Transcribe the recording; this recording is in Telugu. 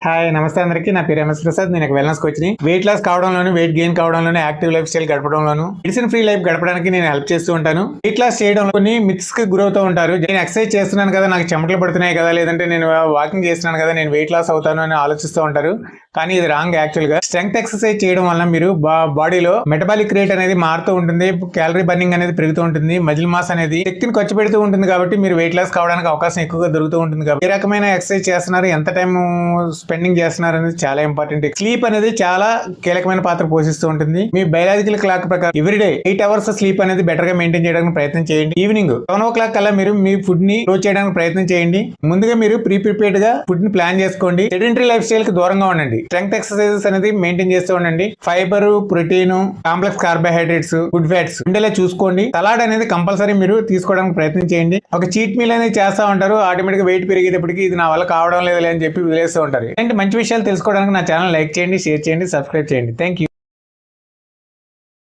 హాయ్ నమస్తే అందరికీ. నా పేరు ఎంఎస్ ప్రసాద్. నేను ఒక వెల్నెస్ కోచ్ని. వెయిట్ లాస్ కావడంలోను, వెయిట్ గెయిన్ కావడంలోను, యాక్టివ్ లైఫ్ స్టైల్ గడపడంలోను, మెడిసిన్ ఫ్రీ లైఫ్ గడపడానికి నేను హెల్ప్ చేస్తూ ఉంటాను. వెయిట్ లాస్ చేయడం కొన్ని మిత్స్ కి గురవుతూ ఉంటారు. నేను ఎక్సర్సైజ్ చేస్తున్నాను కదా, నాకు చెమటలు పడుతున్నాయి కదా, లేదంటే నేను వాకింగ్ చేస్తున్నాను కదా, నేను వెయిట్ లాస్ అవుతాను అని ఆలోచిస్తూ ఉంటారు. కానీ ఇది రాంగ్. యాక్చువల్ గా స్ట్రెంగ్త్ ఎక్సర్సైజ్ చేయడం వల్ల మీరు బాడీలో మెటబాలిక్ రేట్ అనేది మారుతూ ఉంటుంది, క్యాలరీ బర్నింగ్ అనేది పెరుగుతూ ఉంటుంది, మజిల్ మాస్ అనేది శక్తిని ఖర్చు పెడుతూ ఉంటుంది. కాబట్టి మీరు వెయిట్ లాస్ కావడానికి అవకాశం ఎక్కువగా దొరుకుతూ ఉంటుంది. కాబట్టి ఏ రకమైన ఎక్సర్సైజ్ చేస్తున్నారు, ఎంత టైం స్పెండింగ్ చేస్తున్నారు అనేది చాలా ఇంపార్టెంట్. స్లీప్ అనేది చాలా కీలకమైన పాత్ర పోషిస్తూ ఉంటుంది. మీ బయలాజికల్ క్లాక్ ప్రకారం ఎవ్రీడే 8 hours స్లీప్ అనేది బెటర్ గా మెయింటైన్ చేయడానికి ప్రయత్నం చేయండి. ఈవినింగ్ 7 o'clock కల్లా మీరు మీ ఫుడ్ ని క్లోజ్ చేయడానికి ప్రయత్నం చేయండి. ముందుగా మీరు ప్రిపేర్డ్ గా ఫుడ్ ని ప్లాన్ చేసుకోండి. సెడెంటరీ లైఫ్ స్టైల్ కి దూరంగా ఉండండి. స్ట్రెంగ్త్ ఎక్సర్సైజెస్ అనేది మెయింటైన్ చేస్తూ ఉండండి. Fibre, protein, complex carbohydrates, good fats ఉండేలా చూసుకోండి. సలాడ్ అనేది కంపల్సరీ మీరు తీసుకోవడానికి ప్రయత్నం చేయండి. ఒక చీట్ మీల్ అనేది చేస్తూ ఉంటారు. ఆటోమేటిక్ గా వెయిట్ పెరిగేటప్పటికి ఇది నా వల్ల కావడం లేదు అని చెప్పి వదిలేస్తూ ఉంటారు. అంటే మంచి విషయాలు తెలుసుకోవడానికి నా ఛానల్ లైక్ చేయండి, షేర్ చేయండి, సబ్స్క్రైబ్ చేయండి. Thank you.